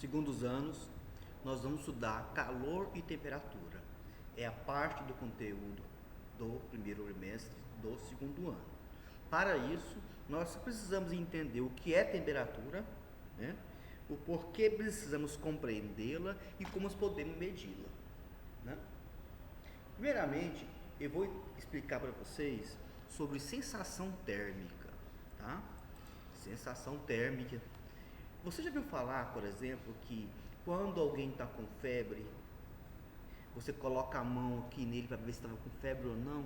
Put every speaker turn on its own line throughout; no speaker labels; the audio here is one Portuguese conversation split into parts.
segundos anos, nós vamos estudar calor e temperatura. É a parte do conteúdo do primeiro trimestre do segundo ano. Para isso, nós precisamos entender o que é temperatura, né? O porquê precisamos compreendê-la e como podemos medi-la, né? Primeiramente, eu vou explicar para vocês sobre sensação térmica, tá? Sensação térmica. Você já viu falar, por exemplo, que quando alguém está com febre, você coloca a mão aqui nele para ver se estava com febre ou não?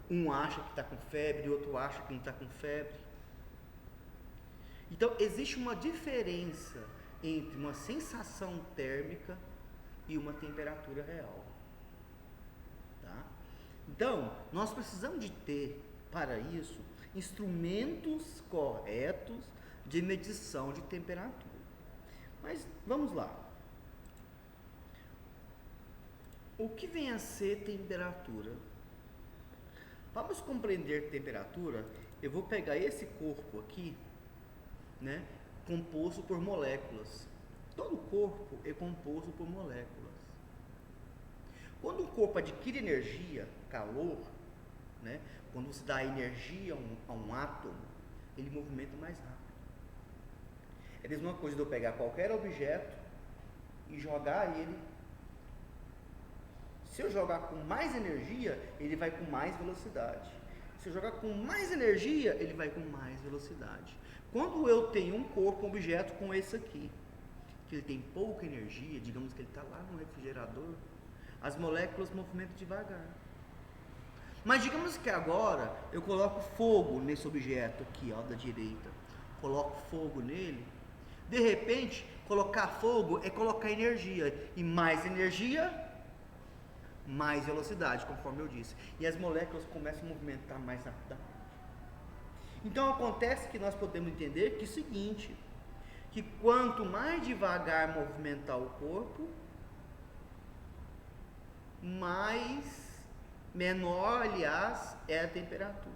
Um acha que está com febre, o outro acha que não está com febre. Então, existe uma diferença entre uma sensação térmica e uma temperatura real. Tá? Então, nós precisamos de ter, para isso, instrumentos corretos de medição de temperatura. Mas, vamos lá. O que vem a ser temperatura? Vamos compreender temperatura, eu vou pegar esse corpo aqui, né, composto por moléculas. Todo corpo é composto por moléculas. Quando um corpo adquire energia, calor, né, quando você dá energia a um átomo, ele movimenta mais rápido. É a mesma coisa de eu pegar qualquer objeto e jogar ele. Se eu jogar com mais energia, ele vai com mais velocidade. Se eu jogar com mais energia, ele vai com mais velocidade. Quando eu tenho um corpo, um objeto com esse aqui, que ele tem pouca energia, digamos que ele está lá no refrigerador, as moléculas movimentam devagar. Mas digamos que agora eu coloco fogo nesse objeto aqui, ó, da direita. Coloco fogo nele. De repente, colocar fogo é colocar energia. E mais energia, mais velocidade, conforme eu disse. E as moléculas começam a movimentar mais rapidamente. Então acontece que nós podemos entender que é o seguinte, que quanto mais devagar movimentar o corpo, menor, aliás, é a temperatura.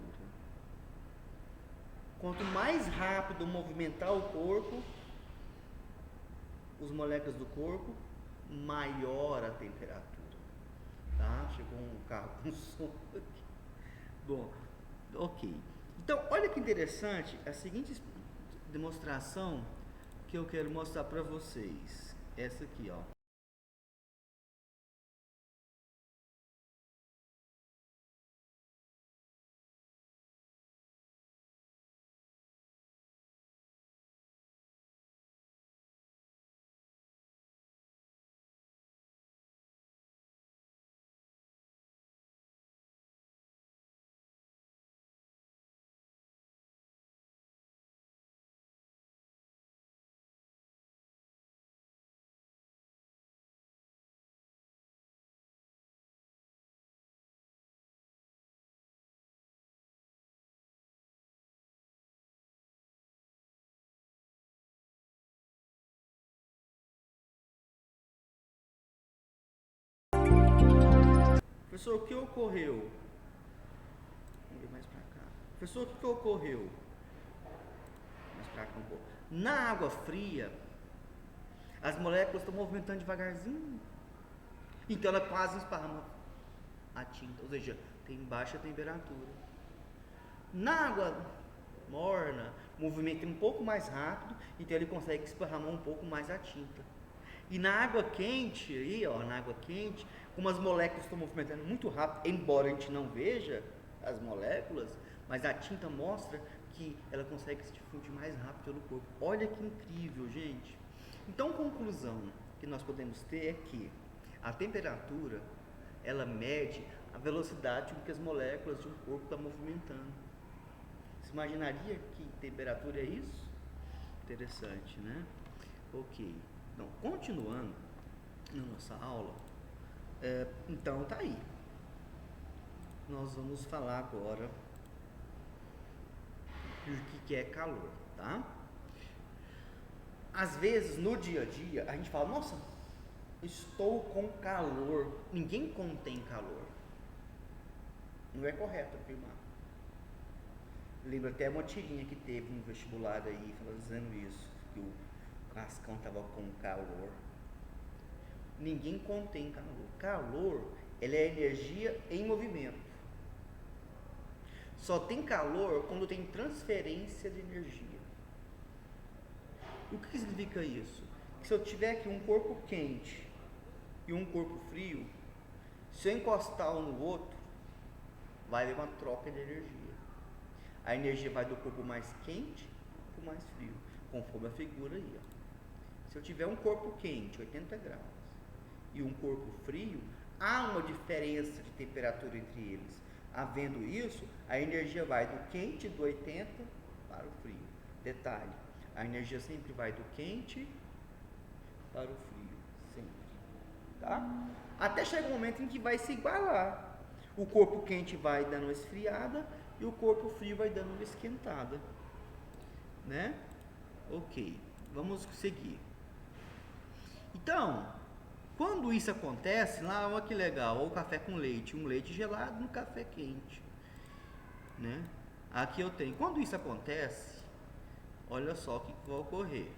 Quanto mais rápido movimentar o corpo, as moléculas do corpo, maior a temperatura. Tá? Chegou um carro com som aqui. Bom, ok. Então, olha que interessante a seguinte demonstração que eu quero mostrar para vocês. Essa aqui, ó. Professor, o que ocorreu? Vamos ver mais para cá. Professor, o que ocorreu? Mais para cá um pouco. Na água fria, as moléculas estão movimentando devagarzinho. Então ela quase esparrama a tinta, ou seja, tem baixa temperatura. Na água morna, o movimento é um pouco mais rápido, então ele consegue esparramar um pouco mais a tinta. E na água quente, aí, ó, na água quente, como as moléculas estão movimentando muito rápido, embora a gente não veja as moléculas, mas a tinta mostra que ela consegue se difundir mais rápido pelo corpo. Olha que incrível, gente. Então, conclusão que nós podemos ter é que a temperatura, ela mede a velocidade com que as moléculas de um corpo estão movimentando. Você imaginaria que temperatura é isso? Interessante, né? Ok. Então, continuando na nossa aula, então tá aí. Nós vamos falar agora do que é calor, tá? Às vezes, no dia a dia, a gente fala, nossa, estou com calor. Ninguém contém calor. Não é correto afirmar. Lembro até uma tirinha que teve no vestibular aí, dizendo isso, que churrascão estava com calor. Ninguém contém calor. Calor, ele é energia em movimento. Só tem calor quando tem transferência de energia. O que significa isso? Que se eu tiver aqui um corpo quente e um corpo frio, se eu encostar um no outro, vai haver uma troca de energia. A energia vai do corpo mais quente para o mais frio, conforme a figura aí. Ó. Se eu tiver um corpo quente, 80 graus, e um corpo frio, há uma diferença de temperatura entre eles. Havendo isso, a energia vai do quente, do 80, para o frio. Detalhe, a energia sempre vai do quente para o frio, sempre. Tá? Até chegar um momento em que vai se igualar. O corpo quente vai dando uma esfriada e o corpo frio vai dando uma esquentada. Né? Ok, vamos seguir. Então, quando isso acontece, lá, olha que legal, o café com leite, um leite gelado no café quente, né? Aqui eu tenho, quando isso acontece, olha só o que vai ocorrer.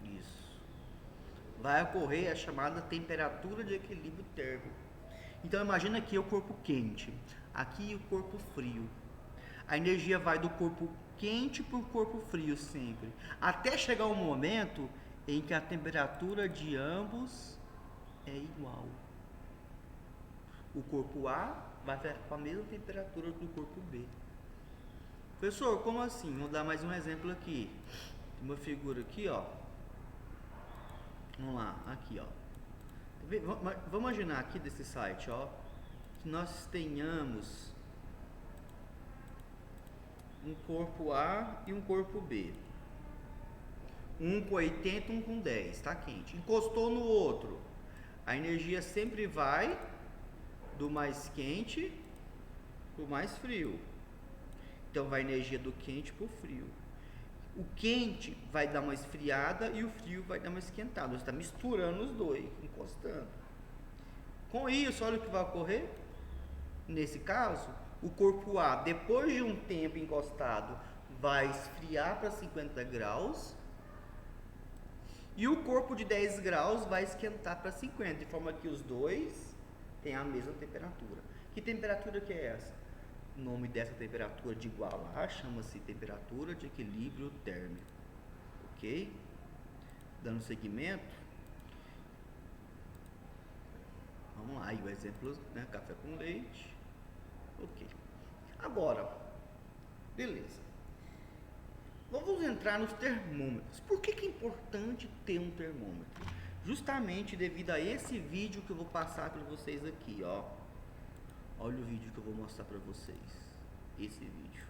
Isso. Vai ocorrer a chamada temperatura de equilíbrio térmico. Então imagina aqui o corpo quente, aqui o corpo frio. A energia vai do corpo quente para o corpo frio sempre, até chegar um momento em que a temperatura de ambos é igual. O corpo A vai ficar com a mesma temperatura do corpo B. Professor, como assim? Vou dar mais um exemplo aqui. Tem uma figura aqui, ó. Vamos lá, aqui, ó. Vamos imaginar aqui desse site, ó, que nós tenhamos um corpo A e um corpo B. Um com 80, um com 10, tá quente. Encostou no outro. A energia sempre vai do mais quente para o mais frio. Então vai a energia do quente para o frio. O quente vai dar uma esfriada e o frio vai dar uma esquentada. Você está misturando os dois, encostando. Com isso, olha o que vai ocorrer. Nesse caso, o corpo A, depois de um tempo encostado, vai esfriar para 50 graus. E o corpo de 10 graus vai esquentar para 50, de forma que os dois têm a mesma temperatura. Que temperatura que é essa? O nome dessa temperatura de igualar chama-se temperatura de equilíbrio térmico. Ok? Dando seguimento. Vamos lá, aí o exemplo, né? Café com leite. Ok. Agora, beleza. Vamos entrar nos termômetros. Por que é importante ter um termômetro? Justamente devido a esse vídeo que eu vou passar para vocês aqui, ó. Olha o vídeo que eu vou mostrar para vocês. Esse vídeo.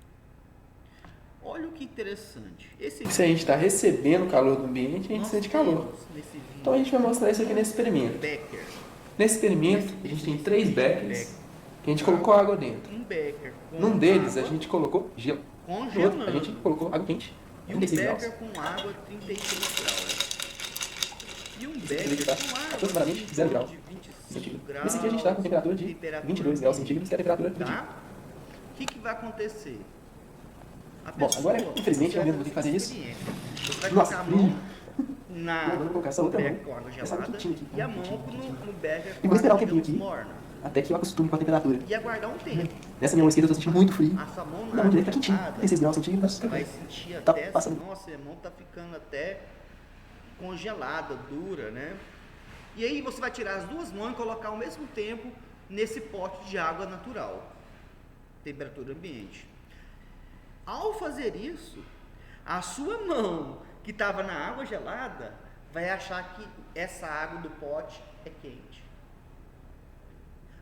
Olha o que interessante.
Se a gente está recebendo o calor do ambiente, a gente sente calor. Então a gente vai mostrar isso aqui nesse experimento.
Becker.
Nesse experimento, a gente tem 3 beckers que a gente colocou água dentro.
Um becker com
Num deles,
água,
a gente colocou gelo. No outro, a gente colocou água quente.
E um
36
becker
graus.
com água 36 graus. E um becker
Está
com água
aproximadamente 0 graus
de 25
centígrados.
graus.
Nesse aqui a gente está com temperatura de 22 graus centígrados, que é a temperatura do dia.
Tá? O que vai acontecer? A
Bom,
pessoa,
agora, infelizmente, eu mesmo vou ter que fazer isso.
Você vai
Nossa,
colocar a mão
Eu vou colocar essa outra mão.
becker com água
Essa
gelada
quentinha aqui.
e a mão no becker
E vou
com
esperar um
água
tempinho aqui.
morna.
Até que eu acostume com a temperatura.
E aguardar um tempo.
Nessa minha mão esquerda eu estou sentindo muito frio.
A sua mão
Na mão direita está quentinho.
gelada,
36 graus centígrados.
você vai sentir
Tá
até,
passando.
nossa, a mão tá ficando até congelada, dura, né? E aí você vai tirar as duas mãos e colocar ao mesmo tempo nesse pote de água natural, temperatura ambiente. Ao fazer isso, a sua mão que estava na água gelada vai achar que essa água do pote é quente.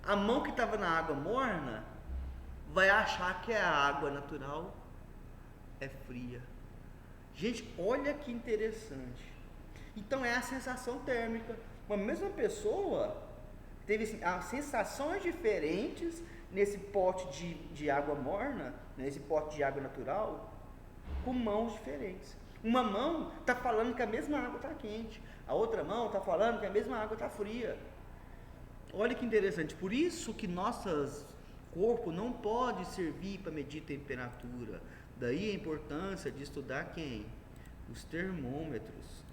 A mão que estava na água morna vai achar que a água natural é fria. Gente, olha que interessante. Então é a sensação térmica. Uma mesma pessoa teve assim, sensações diferentes nesse pote de água morna, nesse pote de água natural, com mãos diferentes. Uma mão está falando que a mesma água está quente, a outra mão está falando que a mesma água está fria. olha que interessante, por isso que nosso corpo não pode servir para medir temperatura. Daí a importância de estudar quem? Os termômetros.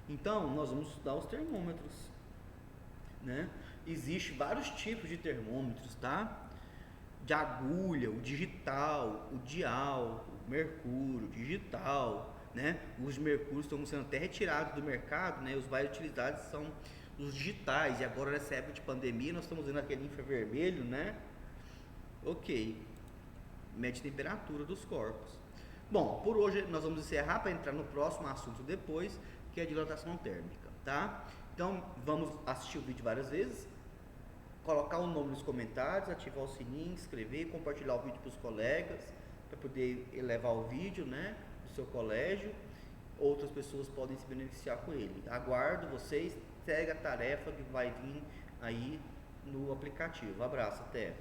Então, nós vamos estudar os termômetros, né? Existem vários tipos de termômetros, tá? De agulha, o digital, o dial, o mercúrio, o digital, né? Os mercúrios estão sendo até retirados do mercado, né? Os mais utilizados são os digitais, e agora nessa época de pandemia nós estamos usando aquele infravermelho, né? Ok, mede temperatura dos corpos. Bom, por hoje nós vamos encerrar para entrar no próximo assunto depois, que é a dilatação térmica, tá? Então vamos assistir o vídeo várias vezes, colocar o nome nos comentários, ativar o sininho, inscrever, compartilhar o vídeo para os colegas, para poder levar o vídeo, né, do seu colégio. Outras pessoas podem se beneficiar com ele. Aguardo vocês, segue a tarefa que vai vir aí no aplicativo. Abraço, até!